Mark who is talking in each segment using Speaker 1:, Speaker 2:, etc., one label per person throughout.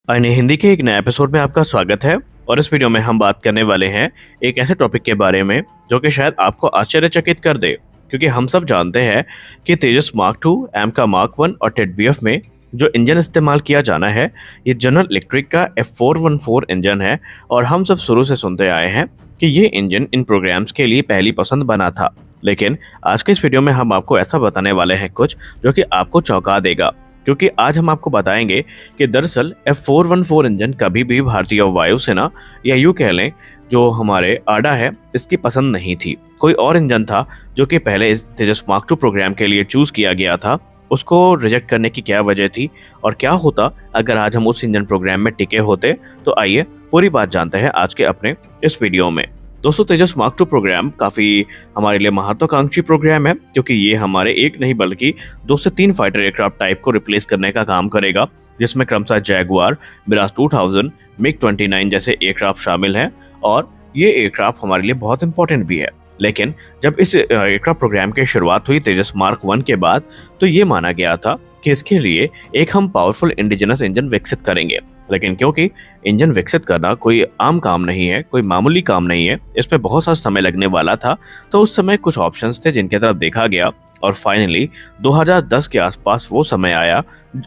Speaker 1: अन्य हिंदी के एक नए एपिसोड में आपका स्वागत है। और इस वीडियो में हम बात करने वाले हैं एक ऐसे टॉपिक के बारे में जो कि शायद आपको आश्चर्यचकित कर दे, क्योंकि हम सब जानते हैं कि Tejas mark two, AMCA mark one और टेड बीएफ में जो इंजन इस्तेमाल किया जाना है ये जनरल इलेक्ट्रिक का F414 इंजन है। और हम सब शुरू से सुनते आए हैं कि ये इंजन इन प्रोग्राम्स के लिए पहली पसंद बना था। लेकिन आज के इस वीडियो में हम आपको ऐसा बताने वाले हैं कुछ जो कि आपको चौंका देगा, क्योंकि आज हम आपको बताएंगे कि दरअसल F414 इंजन कभी भी भारतीय वायुसेना या यूं कह लें जो हमारे आडा है इसकी पसंद नहीं थी। कोई और इंजन था जो कि पहले इस तेजस मार्क टू प्रोग्राम के लिए चूज किया गया था। उसको रिजेक्ट करने की क्या वजह थी और क्या होता अगर आज हम उस इंजन प्रोग्राम में टिके होते, तो आइए पूरी बात जानते हैं आज के अपने इस वीडियो में। दोस्तों, तेजस मार्क टू प्रोग्राम काफी हमारे लिए महत्वाकांक्षी प्रोग्राम है, क्योंकि ये हमारे एक नहीं बल्कि 2 से 3 फाइटर एयरक्राफ्ट टाइप को रिप्लेस करने का काम करेगा, जिसमें क्रमशः जैगुआर, मिराज 2000, मिग-29 जैसे एयरक्राफ्ट शामिल हैं। और ये एयरक्राफ्ट हमारे लिए बहुत इंपॉर्टेंट भी है। लेकिन जब इस एयरक्राफ्ट प्रोग्राम की शुरुआत हुई तेजस मार्क वन के बाद, तो ये माना गया था कि इसके लिए एक हम पावरफुल इंडिजिनस इंजन विकसित करेंगे। लेकिन क्योंकि इंजन विकसित करना कोई आम काम नहीं है, कोई मामूली काम नहीं है, इसमें बहुत सा समय लगने वाला था, तो उस समय कुछ ऑप्शंस थे जिनकी तरफ देखा गया। और फाइनली 2010 के आसपास वो समय आया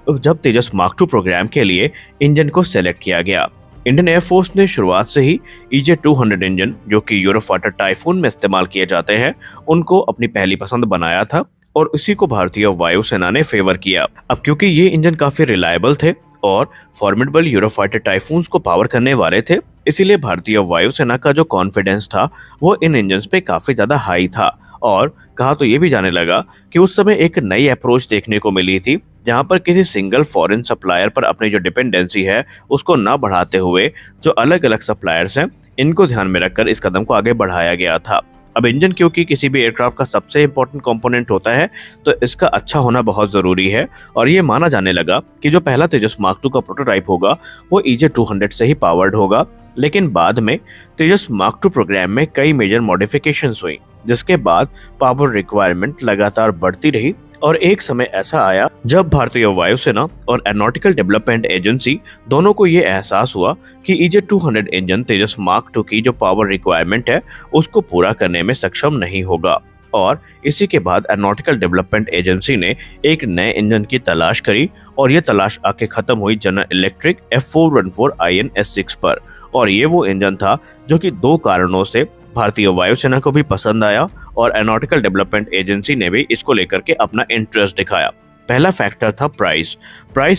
Speaker 1: जब तेजस मार्क टू प्रोग्राम के लिए इंजन को सेलेक्ट किया गया। इंडियन एयरफोर्स ने शुरुआत से ही EJ-200 इंजन, जो कि यूरोफाइटर टाइफून में इस्तेमाल किए जाते हैं, उनको अपनी पहली पसंद बनाया था और उसी को भारतीय वायुसेना ने फेवर किया। अब क्योंकि ये इंजन काफी रिलायबल थे और फॉर्मिडेबल यूरोफाइटर टाइफून्स को पावर करने वाले थे, इसीलिए भारतीय वायुसेना का जो कॉन्फिडेंस था वो इन इंजन्स पे काफी ज्यादा हाई था। और कहा तो ये भी जाने लगा कि उस समय एक नई अप्रोच देखने को मिली थी, जहां पर किसी सिंगल फॉरेन सप्लायर पर अपनी जो डिपेंडेंसी है उसको ना बढ़ाते हुए जो अलग अलग सप्लायर्स हैं इनको ध्यान में रखकर इस कदम को आगे बढ़ाया गया था। अब इंजन क्योंकि किसी भी एयरक्राफ्ट का सबसे इंपॉर्टेंट कंपोनेंट होता है, तो इसका अच्छा होना बहुत जरूरी है। और ये माना जाने लगा कि जो पहला तेजस मार्क टू का प्रोटोटाइप होगा वो EJ-200 से ही पावर्ड होगा। लेकिन बाद में तेजस मार्क टू प्रोग्राम में कई मेजर मॉडिफिकेशंस हुई, जिसके बाद पावर रिक्वायरमेंट लगातार बढ़ती रही। और एक समय ऐसा आया जब भारतीय वायुसेना और एरोनॉटिकल डेवलपमेंट एजेंसी दोनों को ये एहसास हुआ कि EJ-200 engine Tejas mark to की जो पावर रिक्वायरमेंट है उसको पूरा करने में सक्षम नहीं होगा। और इसी के बाद एरोनॉटिकल डेवलपमेंट एजेंसी ने एक नए इंजन की तलाश करी और ये तलाश आके खत्म हुई जनरल इलेक्ट्रिक F414 IN-S6 पर। और ये वो इंजन था जो कि 2 कारणों से भारतीय वायुसेना को भी पसंद आया और एरोनॉटिकल डेवलपमेंट एजेंसी ने भी इसको लेकर के अपना इंटरेस्ट दिखाया। पहला फैक्टर था प्राइस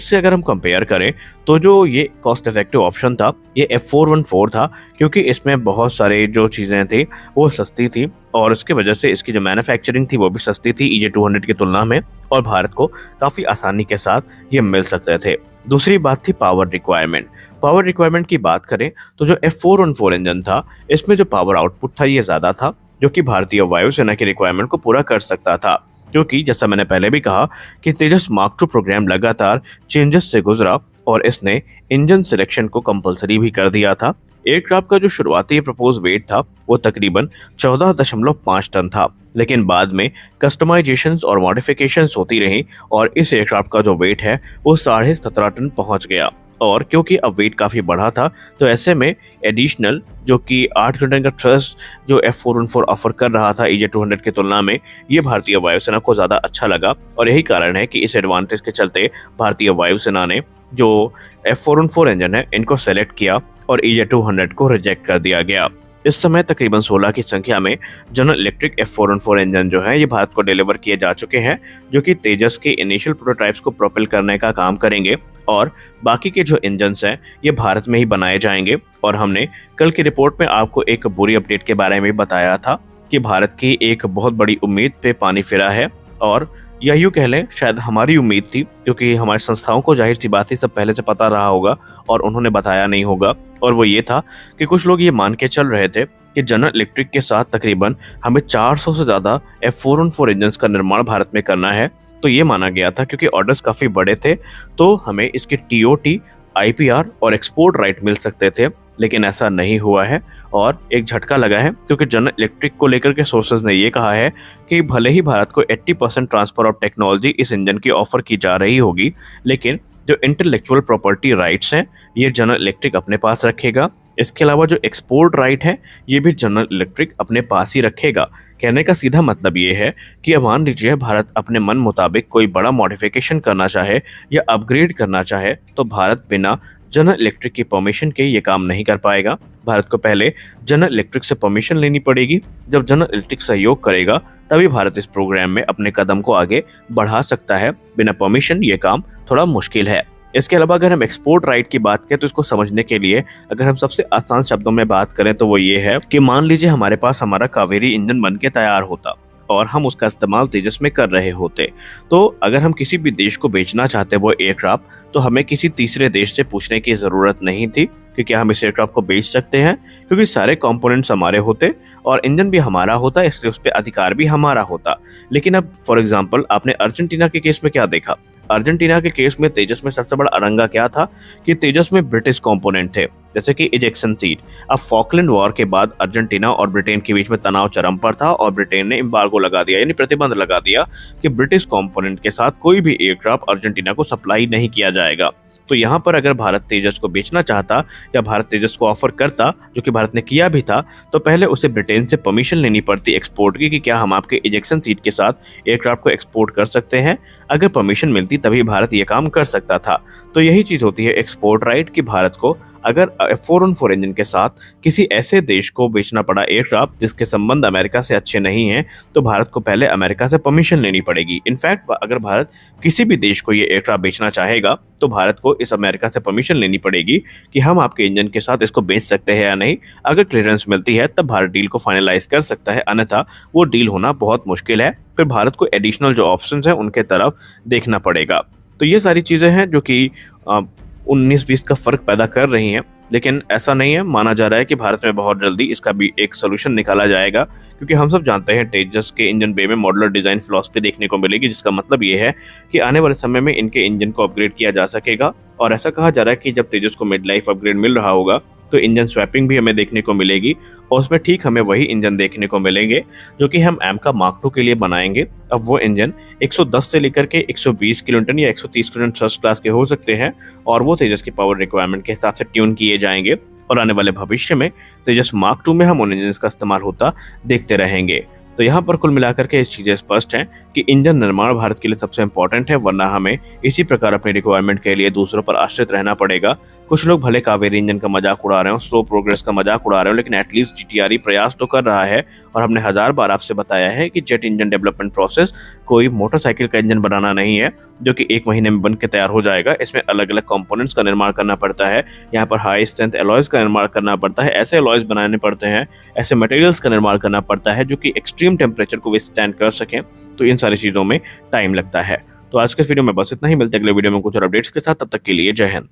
Speaker 1: से अगर हम कंपेयर करें तो जो ये कॉस्ट इफेक्टिव ऑप्शन था ये F414 था, क्योंकि इसमें बहुत सारे जो चीज़ें थी वो सस्ती थी और उसकी वजह से इसकी जो मैन्युफैक्चरिंग थी वो भी सस्ती थी EJ-200 की तुलना में, और भारत को काफ़ी आसानी के साथ ये मिल सकते थे। दूसरी बात थी पावर रिक्वायरमेंट की बात करें तो जो F414 इंजन था इसमें जो पावर आउटपुट था ये ज़्यादा था, जो कि भारतीय वायुसेना की रिक्वायरमेंट को पूरा कर सकता था। क्योंकि जैसा मैंने पहले भी कहा कि तेजस मार्क टू प्रोग्राम लगातार चेंजेस से गुजरा और इसने इंजन सिलेक्शन को कंपलसरी भी कर दिया था। एयरक्राफ्ट का जो शुरुआती प्रपोज वेट था वो तकरीबन 14.5 टन था, लेकिन बाद में कस्टमाइजेशंस और मॉडिफिकेशंस होती रही और इस एयरक्राफ्ट का जो वेट है वो 17.5 टन पहुंच गया। और क्योंकि अब वेट काफ़ी बढ़ा था तो ऐसे में एडिशनल जो कि 8 न्यूटन का थ्रस्ट जो F414 ऑफर कर रहा था EJ-200 की तुलना में, ये भारतीय वायुसेना को ज़्यादा अच्छा लगा। और यही कारण है कि इस एडवांटेज के चलते भारतीय वायुसेना ने जो F414 इंजन है इनको सेलेक्ट किया और EJ-200 को रिजेक्ट कर दिया गया। इस समय तकरीबन 16 की संख्या में जनरल इलेक्ट्रिक F414 इंजन जो है ये भारत को डिलीवर किए जा चुके हैं, जो कि तेजस के इनिशियल प्रोटोटाइप्स को प्रोपेल करने का काम करेंगे। और बाकी के जो इंजन्स हैं ये भारत में ही बनाए जाएंगे। और हमने कल की रिपोर्ट में आपको एक बुरी अपडेट के बारे में बताया था कि भारत की एक बहुत बड़ी उम्मीद पे पानी फिरा है। और या यूँ कह लें शायद हमारी उम्मीद थी, क्योंकि हमारी संस्थाओं को जाहिर सी बात ही सब पहले से पता रहा होगा और उन्होंने बताया नहीं होगा। और वो ये था कि कुछ लोग ये मान के चल रहे थे कि जनरल इलेक्ट्रिक के साथ तकरीबन हमें 400 से ज़्यादा F414 इंजन्स का निर्माण भारत में करना है। तो ये माना गया था क्योंकि ऑर्डर्स काफ़ी बड़े थे तो हमें इसकी TOT, IPR और एक्सपोर्ट राइट मिल सकते थे। लेकिन ऐसा नहीं हुआ है और एक झटका लगा है, क्योंकि जनरल इलेक्ट्रिक को लेकर के सोर्सेज ने ये कहा है कि भले ही भारत को 80% ट्रांसफर ऑफ टेक्नोलॉजी इस इंजन की ऑफर की जा रही होगी, लेकिन जो इंटेलेक्चुअल प्रॉपर्टी राइट्स हैं ये जनरल इलेक्ट्रिक अपने पास रखेगा। इसके अलावा जो एक्सपोर्ट राइट है ये भी जनरल इलेक्ट्रिक अपने पास ही रखेगा। कहने का सीधा मतलब ये है कि अब मान लीजिए भारत अपने मन मुताबिक कोई बड़ा मॉडिफिकेशन करना चाहे या अपग्रेड करना चाहे तो भारत बिना जनरल इलेक्ट्रिक की परमिशन के ये काम नहीं कर पाएगा। भारत को पहले जनरल इलेक्ट्रिक से परमिशन लेनी पड़ेगी। जब जनरल इलेक्ट्रिक सहयोग करेगा तभी भारत इस प्रोग्राम में अपने कदम को आगे बढ़ा सकता है। बिना परमिशन ये काम थोड़ा मुश्किल है। इसके अलावा अगर हम एक्सपोर्ट राइट की बात करें तो इसको समझने के लिए अगर हम सबसे आसान शब्दों में बात करें तो वो ये है कि मान लीजिए हमारे पास हमारा कावेरी इंजन बन के तैयार होता और हम उसका इस्तेमाल तेजस में कर रहे होते, तो अगर हम किसी भी देश को बेचना चाहते वो एयरक्राफ्ट तो हमें किसी तीसरे देश से पूछने की जरूरत नहीं थी कि क्या हम इस एयरक्राफ्ट को बेच सकते हैं, क्योंकि सारे कंपोनेंट्स हमारे होते और इंजन भी हमारा होता, इसलिए उस पर अधिकार भी हमारा होता। लेकिन अब फॉर एग्जाम्पल आपने अर्जेंटीना के केस में क्या देखा? अर्जेंटीना के केस में तेजस में सबसे बड़ा अड़ंगा क्या था कि तेजस में ब्रिटिश कंपोनेंट थे, जैसे कि इजेक्शन सीट। अब फॉकलैंड वॉर के बाद अर्जेंटीना और ब्रिटेन के बीच में तनाव चरम पर था और ब्रिटेन ने एम्बार्गो लगा दिया, यानी प्रतिबंध लगा दिया कि ब्रिटिश कंपोनेंट के साथ कोई भी एयरक्राफ्ट अर्जेंटीना को सप्लाई नहीं किया जाएगा। तो यहाँ पर अगर भारत तेजस को बेचना चाहता या भारत तेजस को ऑफर करता, जो कि भारत ने किया भी था, तो पहले उसे ब्रिटेन से परमिशन लेनी पड़ती एक्सपोर्ट की कि क्या हम आपके इजेक्शन सीट के साथ एयरक्राफ्ट को एक्सपोर्ट कर सकते हैं। अगर परमिशन मिलती तभी भारत ये काम कर सकता था। तो यही चीज होती है एक्सपोर्ट राइट कि भारत को अगर F414 इंजन के साथ किसी ऐसे देश को बेचना पड़ा एयरक्राफ्ट जिसके संबंध अमेरिका से अच्छे नहीं हैं, तो भारत को पहले अमेरिका से परमिशन लेनी पड़ेगी। इनफैक्ट अगर भारत किसी भी देश को ये एयरक्राफ्ट बेचना चाहेगा तो भारत को इस अमेरिका से परमिशन लेनी पड़ेगी कि हम आपके इंजन के साथ इसको बेच सकते हैं या नहीं। अगर क्लियरेंस मिलती है तब भारत डील को फाइनलाइज कर सकता है, अन्यथा वो डील होना बहुत मुश्किल है। फिर भारत को एडिशनल जो ऑप्शंस हैं उनके तरफ देखना पड़ेगा। तो ये सारी चीज़ें हैं जो कि 19-20 का फर्क पैदा कर रही हैं, लेकिन ऐसा नहीं है। माना जा रहा है कि भारत में बहुत जल्दी इसका भी एक सोल्यूशन निकाला जाएगा, क्योंकि हम सब जानते हैं तेजस के इंजन बे में मॉडुलर डिजाइन फिलॉसफी देखने को मिलेगी, जिसका मतलब ये है कि आने वाले समय में इनके इंजन को अपग्रेड किया जा सकेगा। और ऐसा कहा जा रहा है कि जब तेजस को मिड लाइफ अपग्रेड मिल रहा होगा तो इंजन स्वैपिंग भी हमें देखने को मिलेगी और उसमें ठीक हमें वही इंजन देखने को मिलेंगे जो कि हम एमका मार्क 2 के लिए बनाएंगे। अब वो इंजन 110 से लेकर के 120 किलोन्यूटन या 130 किलोन्यूटन थ्रस्ट क्लास के हो सकते हैं और वो तेजस की पावर रिक्वायरमेंट के हिसाब से ट्यून किए जाएंगे और आने वाले भविष्य में तेजस मार्क 2 में हम उन इंजन का इस्तेमाल होता देखते रहेंगे। तो यहाँ पर कुल मिलाकर के इस चीज़ें स्पष्ट हैं कि इंजन निर्माण भारत के लिए सबसे इंपॉर्टेंट है, वरना हमें इसी प्रकार अपनी रिक्वायरमेंट के लिए दूसरों पर आश्रित रहना पड़ेगा। कुछ लोग भले कावेरी इंजन का मजाक उड़ा रहे हो, स्लो प्रोग्रेस का मजाक उड़ा रहे हो, लेकिन एटलीस्ट जीटीआरई प्रयास तो कर रहा है। और हमने 1000 बार आपसे बताया है कि जेट इंजन डेवलपमेंट प्रोसेस कोई मोटरसाइकिल का इंजन बनाना नहीं है जो कि 1 महीने में बन के तैयार हो जाएगा। इसमें अलग अलग कंपोनेंट्स का निर्माण करना पड़ता है। यहाँ पर हाई स्ट्रेंथ एलॉयज का निर्माण करना पड़ता है, ऐसे एलॉयज बनाने पड़ते हैं, ऐसे मटेरियल्स का निर्माण करना पड़ता है जो कि एक्सट्रीम टेम्परेचर को विथस्टैंड कर सकें। तो इन सारी चीज़ों में टाइम लगता है। तो आज के वीडियो में बस इतना ही, मिलते अगले वीडियो में कुछ और अपडेट्स के साथ। तब तक के लिए जय हिंद।